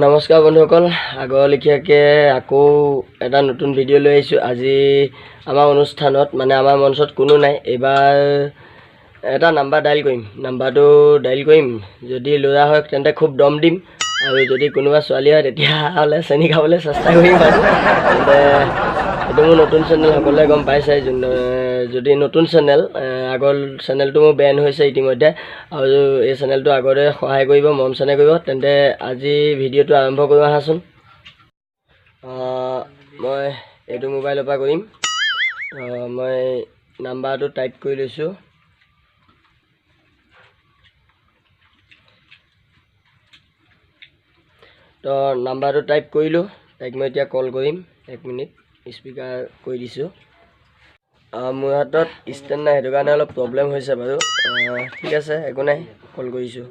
নমস্কাৰ বন্ধুসকল, আগৰ লেখীয়াকৈ আকৌ এটা নতুন ভিডিঅ' লৈ আহিছোঁ। আজি আমাৰ অনুষ্ঠানত মানে আমাৰ মঞ্চত কোনো নাই। এইবাৰ এটা নাম্বাৰ ডাইল কৰিম, নাম্বাৰটো ডাইল কৰিম। যদি ল'ৰা হয় তেন্তে খুব দম দিম, আৰু যদি কোনোবা ছোৱালী হয় তেতিয়াহ'লে চেনি খাবলৈ চেষ্টা কৰিম। আৰু তেন্তে এইটো মোৰ নতুন চেনেল, সকলোৱে গম পাইছে। যদি নতুন চেনেল, আগৰ চেনেলটো মোৰ বেন হৈছে ইতিমধ্যে, আৰু এই চেনেলটো আগতে সহায় কৰিব, মৰম চেনেহ কৰিব। তেন্তে আজি ভিডিঅ'টো আৰম্ভ কৰিব আহাচোন। মই এইটো মোবাইলৰ পৰা কৰিম। মই নাম্বাৰটো টাইপ কৰি লৈছোঁ। তো নাম্বাৰটো টাইপ কৰিলোঁ, তাইক মই এতিয়া কল কৰিম। 1 মিনিট, স্পীকাৰ কৰি দিছোঁ। মোৰ হাতত ষ্টেণ্ড নাই, সেইটো কাৰণে অলপ প্ৰব্লেম হৈছে বাৰু। ঠিক আছে, একো নাই, কল কৰিছোঁ।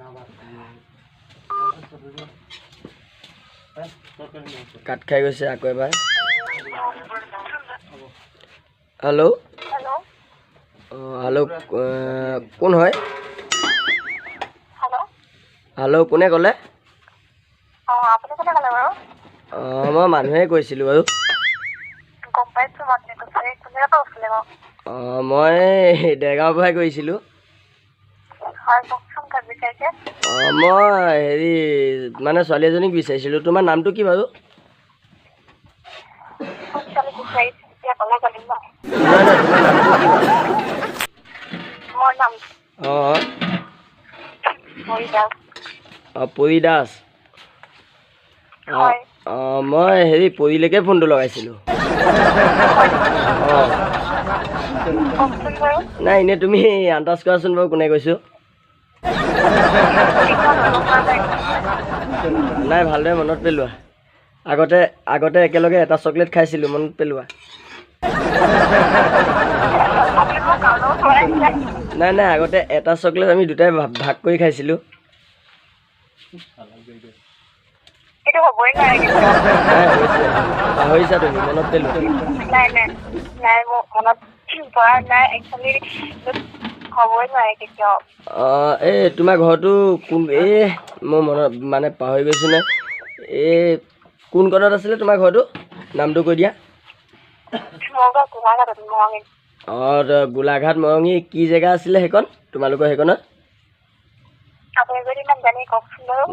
কাট খাই গৈছে, আকৌ এবাৰ। হেল্ল', হেল্ল', কোন হয়? হেল্ল', কোনে ক'লে? মই মানুহে কৈছিলোঁ বাৰু। মই দেৰগাঁৱৰ পৰাই কৈছিলোঁ। মই হেৰি মানে ছোৱালী এজনীক বিচাৰিছিলোঁ। তোমাৰ নামটো কি বাৰু? পৰি দাস। মই হেৰি পৰিলৈকে ফোনটো লগাইছিলোঁ। নাই, এনেই তুমি আন্দাজ কৰাচোন বাৰু কোনে কৈছোঁ। নাই, ভালদৰে মনত পেলোৱা। আগতে একেলগে এটা চকলেট খাইছিলোঁ, মনত পেলোৱা। নাই, আগতে এটা চকলেট আমি দুটাই ভাগ কৰি খাইছিলোঁ। পাহৰিছা তুমি, মনত পেলোৱা। এই তোমাৰ ঘৰটো কোন? মই মনত মানে পাহৰি গৈছোঁ নে? কোন কণত আছিলে তোমাৰ ঘৰটো? নামটো কৈ দিয়া। গোলাঘাট মৰঙি। কি জেগা আছিলে সেইকণ, তোমালোকৰ সেইকণত?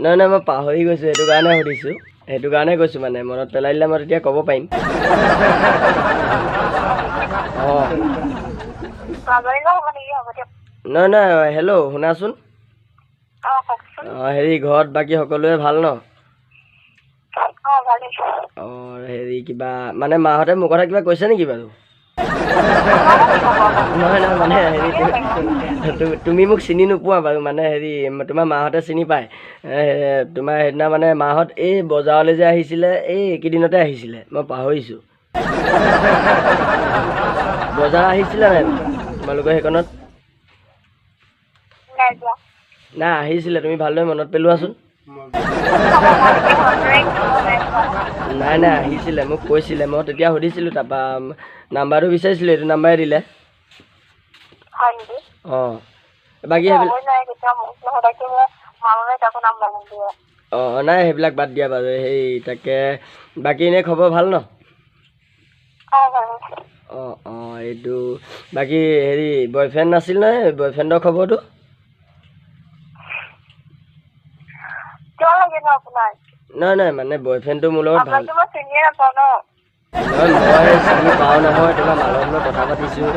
নাই, মই পাহৰি গৈছোঁ, সেইটো কাৰণে সুধিছোঁ। সেইটো কাৰণে কৈছোঁ, মানে মনত পেলাই দিলে মই তেতিয়া ক'ব পাৰিম। নাই, হেল্ল', শুনাচোন। হেৰি, ঘৰত বাকী সকলোৱে ভাল ন? হেৰি, কিবা মানে মাহঁতে মোৰ কথা কিবা কৈছে নেকি বাৰু? নহয়, মানে হেৰি, তুমি মোক চিনি নোপোৱা বাৰু। মানে হেৰি, তোমাৰ মাহঁতে চিনি পায়। তোমাৰ সেইদিনা মানে মাহঁত এই বজাৰলৈ যে আহিছিলে, এইকেইদিনতে আহিছিলে, মই পাহৰিছোঁ। বজাৰ আহিছিলে নাই তোমালোকৰ সেইকণত? নাই, আহিছিলে। তুমি ভালদৰে মনত পেলোৱাচোন। নাই, আহিছিলে, মোক কৈছিলে। মই তেতিয়া সুধিছিলোঁ, তাৰপৰা নাম্বাৰটো বিচাৰিছিলোঁ, এইটো নাম্বাৰে দিলে। বাকী নাই, সেইবিলাক বাদ দিয়া বাৰু। সেই তাকে, বাকী এনেই খবৰ ভাল ন? এইটো বাকী হেৰি, বয়ফ্ৰেণ্ড নাছিল নহয়? বয়ফ্ৰেণ্ডৰ খবৰটো? নাই, মানে বয়ফ্ৰেণ্ডটো মোৰ লগত ভাল। মই চিনি পাওঁ নহয়, তোমাৰ মালত মই কথা পাতিছোঁ।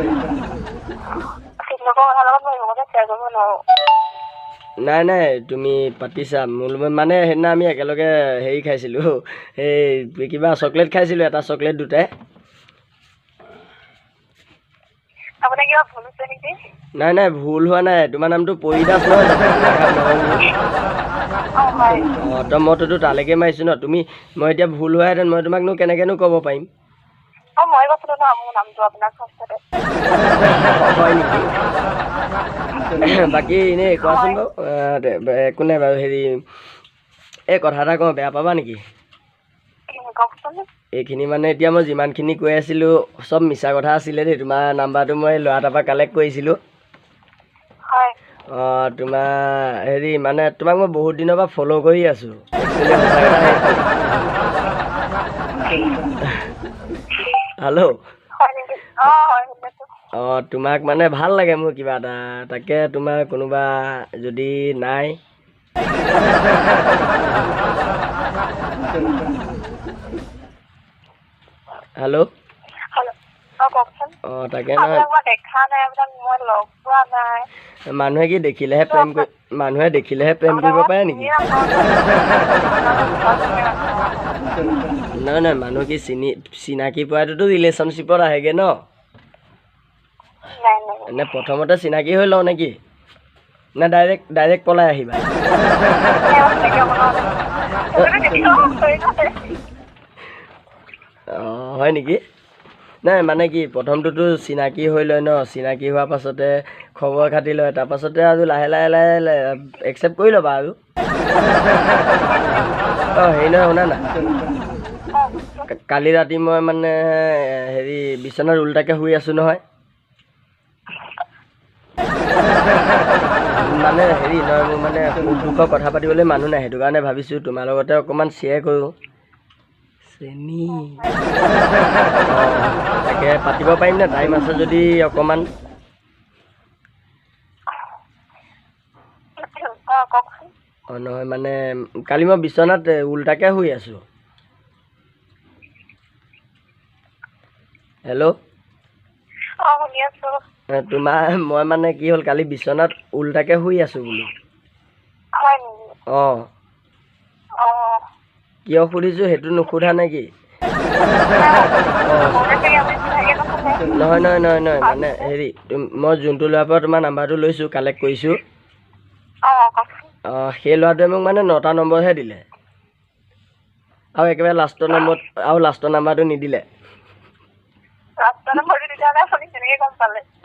নাই, তুমি পাতিছা মোৰ লগত। মানে সেইদিনা আমি একেলগে হেৰি খাইছিলোঁ, কিবা চকলেট খাইছিলোঁ, এটা চকলেট দুটাই। নাই, ভুল হোৱা নাই। তোমাৰ নামটো পৰি দাস নহয় জানো? তো মইতো তালৈকে মাৰিছোঁ ন। মই এতিয়া ভুল হোৱাহেঁতেন মই তোমাকনো কেনেকৈনো ক'ব পাৰিম? হয় নেকি? বাকী এনেই কোৱাচোন বাৰু। একো নাই বাৰু। হেৰি, এই কথা এটা কওঁ, বেয়া পাবা নেকি? এইখিনি মানে এতিয়া মই যিমানখিনি কৈ আছিলোঁ চব মিছা কথা আছিলে দেই। তোমাৰ নাম্বাৰটো মই ল'ৰা এটাৰ পৰা কালেক্ট কৰিছিলোঁ। তোমাৰ হেৰি, মানে তোমাক মই বহুত দিনৰ পৰা ফ'ল' কৰি আছোঁ। একচুৱেলি সঁচা কথা হেল্ল' অঁ তোমাক মানে ভাল লাগে মোৰ কিবা এটা তাকে তোমাৰ কোনোবা যদি নাই হেল্ল' অঁ তাকে নহয় মানুহে কি দেখিলেহে প্ৰেম কৰিব পাৰে নেকি নহয় নহয় মানুহ কি চিনাকি পোৱাটোতো ৰিলেশ্যনশ্বিপত আহেগে ন এনে প্ৰথমতে চিনাকি হৈ লওঁ নেকি নে ডাইৰেক্ট পলাই আহিবা অঁ হয় নেকি নাই মানে কি প্ৰথমটোতো চিনাকি হৈ লয় ন চিনাকি হোৱাৰ পাছতে খবৰ খাতি লয় তাৰপাছতে আৰু লাহে একচেপ্ট কৰি ল'বা আৰু অঁ হেৰি নহয় শুনা না কালি ৰাতি মই মানে হেৰি বিচনাত ওলোটাকৈ শুই আছোঁ নহয় মানে হেৰি নহয় মোৰ মানে সুখ দুখৰ কথা পাতিবলৈ মানুহ নাই সেইটো কাৰণে ভাবিছোঁ তোমাৰ লগতে অকণমান শ্বেয়াৰ কৰোঁ চেনি তাকে পাতিব পাৰিম নে টাইম আছে যদি অকণমান অঁ নহয় মানে কালি মই বিচনাত ওলোটাকৈ শুই আছোঁ হেল্ল' তোমাৰ মই মানে কি হ'ল কালি বিচনাত ওলোটাকৈ শুই আছোঁ বোলো অঁ কিয় সুধিছোঁ সেইটো নুসুধা নেকি নহয় মানে হেৰি মই যোনটো ল'ৰাৰ পৰা তোমাৰ নাম্বাৰটো লৈছোঁ কালেক্ট কৰিছোঁ অঁ সেই ল'ৰাটোৱে মোক মানে 9টা নম্বৰহে দিলে আৰু একেবাৰে লাষ্টৰ নাম্বাৰটো নিদিলে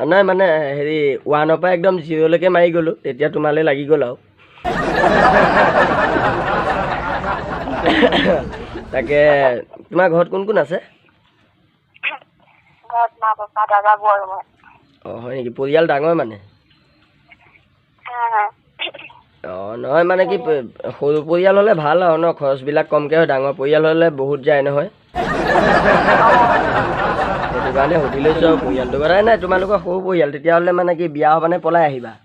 নাই মানে হেৰি 1ৰ পৰা একদম 0লৈকে মাৰি গ'লোঁ তেতিয়া তোমালৈ লাগি গ'ল আৰু তাকে তোমাৰ ঘৰত কোন কোন আছে অঁ হয় নেকি পৰিয়াল ডাঙৰ মানে অঁ নহয় মানে কি সৰু পৰিয়াল হ'লে ভাল আৰু ন খৰচবিলাক কমকৈ হয় ডাঙৰ পৰিয়াল হ'লে বহুত যায় নহয় সেইটো কাৰণে সুধি লৈছোঁ আৰু পৰিয়ালটোৰ কথা নাই তোমালোকৰ সৰু পৰিয়াল তেতিয়াহ'লে মানে কি বিয়া হ'বানে পলাই আহিবা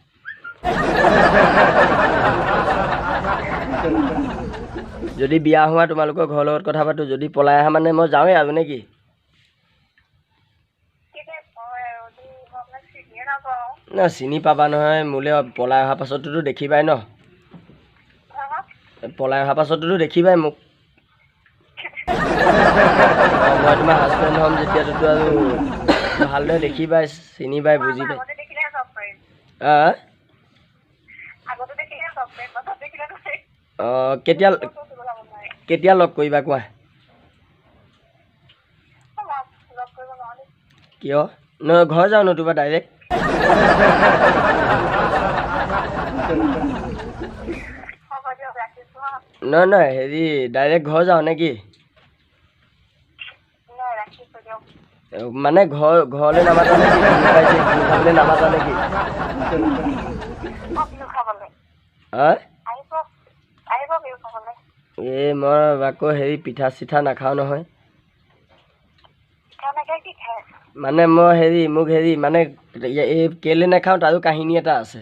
যদি বিয়া হোৱা তোমালোকৰ ঘৰৰ লগত কথা পাতোঁ যদি পলাই আহা মানে মই যাওঁৱেই আৰু নেকি ন চিনি পাবা নহয় মোলৈ পলাই অহাৰ পাছততো দেখিবাই ন পলাই অহাৰ পাছততো দেখিবাই মোক অঁ মই তোমাৰ হাজবেণ্ড হ'ম যেতিয়াতো আৰু ভালদৰে দেখিবাই চিনিবাই বুজিবাই অঁ কেতিয়া লগ কৰিবা কোৱা কিয় নহয় ঘৰ যাওঁ নতুবা ডাইৰেক্ট নহয় হেৰি ডাইৰেক্ট ঘৰ যাওঁ নে কি মানে ঘৰলৈ নামাতা নেকি খাবলৈ নামাতা নেকি এই মই আকৌ হেৰি পিঠা চিঠা নাখাওঁ নহয় মানে মই মোক মানে এই কেলৈ নাখাওঁ তাৰো কাহিনী এটা আছে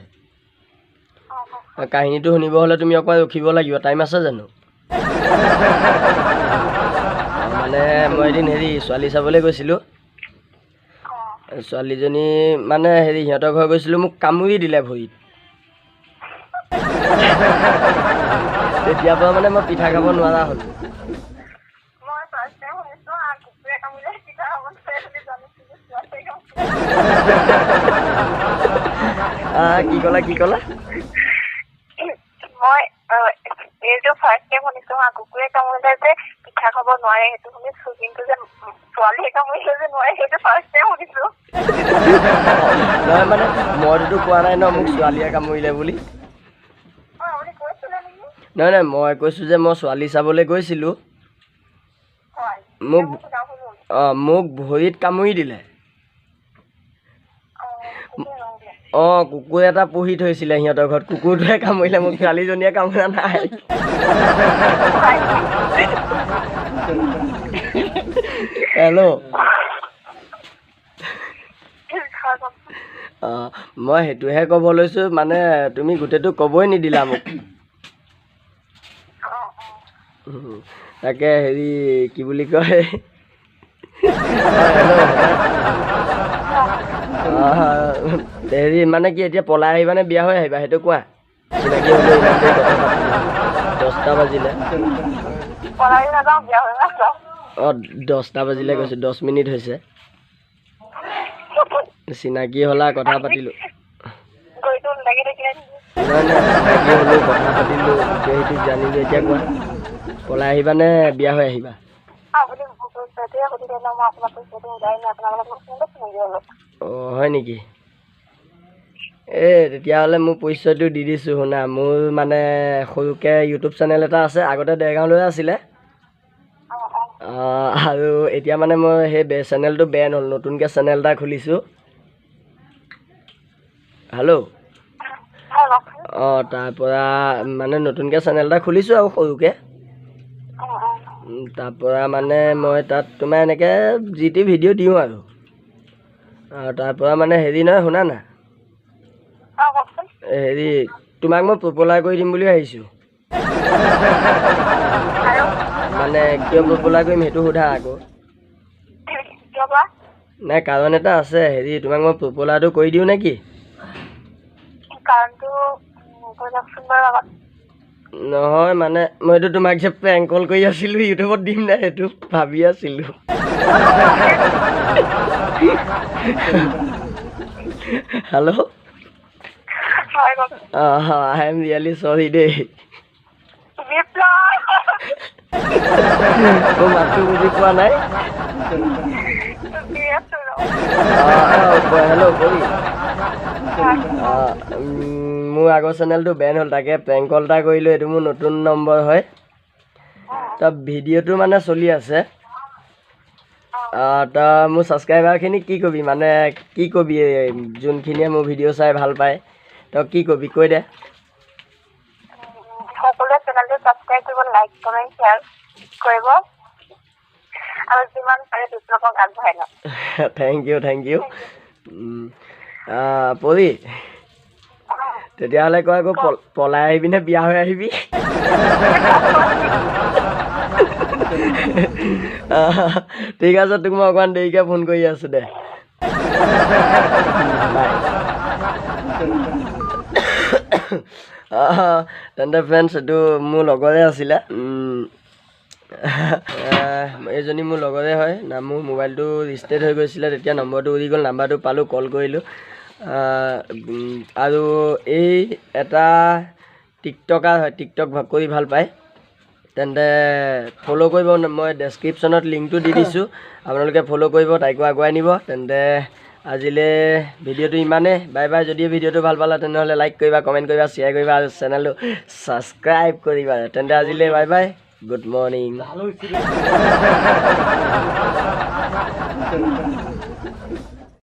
কাহিনীটো শুনিব হ'লে তুমি অকণমান ৰখিব লাগিব টাইম আছে জানো মানে মই এদিন ছোৱালী চাবলৈ গৈছিলোঁ ছোৱালীজনী মানে সিহঁতৰ ঘৰ গৈছিলোঁ মোক কামুৰি দিলে ভৰিত তেতিয়াৰ পৰা মানে মই পিঠা খাব নোৱাৰা হ'লোঁ কি ক'লা নহয় মানে মইতো কোৱা নাই ন মোক ছোৱালীয়ে কামুৰিলে বুলি নহয় মই কৈছোঁ যে মই ছোৱালী চাবলৈ গৈছিলোঁ মোক ভৰিত কামুৰি দিলে অঁ কুকুৰ এটা পুহি থৈছিলে সিহঁতৰ ঘৰত কুকুৰটোৱে কামুৰিলে মোক ছোৱালীজনীয়ে কামোৰা নাই হেল্ল' অঁ মই সেইটোহে ক'ব লৈছোঁ মানে তুমি গোটেইটো ক'বই নিদিলা মোক তাকে হেৰি কি বুলি কয় হেৰি মানে কি এতিয়া পলাই আহিবা নে বিয়া হৈ আহিবা সেইটো কোৱা চিনাকি হ'লেও ইমান দেৰি কথা পাতিলো 10টা বাজিলে অঁ 10টা বাজিলে কৈছোঁ 10 মিনিট হৈছে চিনাকি হ'লা কথা পাতিলোঁ নাই নাই চিনাকি হ'লেও কথা পাতিলোঁ এতিয়া সেইটো জানিলোঁ এতিয়া কোৱা পলাই আহিবা নে বিয়া হৈ আহিবা অঁ হয় নেকি তেতিয়াহ'লে মোৰ পৰিচয়টো দি দিছোঁ শুনা মোৰ মানে সৰুকৈ ইউটিউব চেনেল এটা আছে আগতে দেৰগাঁৱলৈ আছিলে আৰু এতিয়া মানে মই সেই চেনেলটো বেন হ'ল নতুনকৈ চেনেল এটা খুলিছোঁ হেল্ল' অঁ তাৰপৰা মানে নতুনকৈ চেনেল এটা খুলিছোঁ আৰু সৰুকৈ তাৰপৰা মানে মই তাত তোমাৰ এনেকৈ যি টি ভিডিঅ' দিওঁ আৰু তাৰপৰা মানে হেৰি নহয় শুনা না হেৰি তোমাক মই পপুলাৰ কৰি দিম বুলি ভাবিছোঁ মানে কিয় পপুলাৰ কৰিম সেইটো সোধা আকৌ নাই কাৰণ এটা আছে হেৰি তোমাক মই পপুলাৰটো কৰি দিওঁ নে কি নহয় মানে মইতো তোমাক যে প্ৰেংক কল কৰি আছিলোঁ ইউটিউবত দিম নাই সেইটো ভাবি আছিলোঁ হেল্ল' আই এম ৰিয়েলি চৰি দেই মোৰ মাতটো বুজি পোৱা নাই হেল্ল' কৰি মোৰ আগৰ চেনেলটো বেন হ'ল তাকে প্ৰেংক কল এটা কৰিলোঁ এইটো মোৰ নতুন নম্বৰ হয় তাৰ ভিডিঅ'টো মানে চলি আছে তই মোৰ ছাবস্ক্ৰাইবাৰখিনি কি কবি মানে কি কবি যোনখিনিয়ে মোৰ ভিডিঅ' চাই ভাল পায় তই কি কবি কৈ দে সকলোৱে চেনেলটো ছাবস্ক্ৰাইব কৰিব লাইক কমেণ্ট শ্বেয়াৰ কৰিব আৰু যিমান পাৰে বিপ্লৱক আগবঢ়াই লওক থেংক ইউ পৰি তেতিয়াহ'লে কয় আকৌ পলাই আহিবি নে বিয়া হৈ আহিবি ঠিক আছে তোক মই অকণমান দেৰিকৈ ফোন কৰি আছোঁ দে তেন্তে ফ্ৰেণ্ডছ এইটো মোৰ লগৰে আছিলে এইজনী মোৰ লগৰে হয় মোৰ মোবাইলটো ৰিষ্টেট হৈ গৈছিলে তেতিয়া নম্বৰটো উৰি গ'ল নাম্বাৰটো পালোঁ কল কৰিলোঁ আৰু এই এটা টিকটকাৰ হয় টিকটক কৰি ভাল পায় তেন্তে ফ'ল' কৰিব মই ডেছক্ৰিপশ্যনত লিংকটো দি দিছোঁ আপোনালোকে ফ'ল' কৰিব তাইকো আগুৱাই নিব তেন্তে আজিলৈ ভিডিঅ'টো ইমানেই বাই বাই যদি ভিডিঅ'টো ভাল পালা তেনেহ'লে লাইক কৰিবা কমেণ্ট কৰিবা শ্বেয়াৰ কৰিবা আৰু চেনেলটো ছাবস্ক্ৰাইব কৰিবা তেন্তে আজিলৈ বাই বাই গুড মৰ্ণিং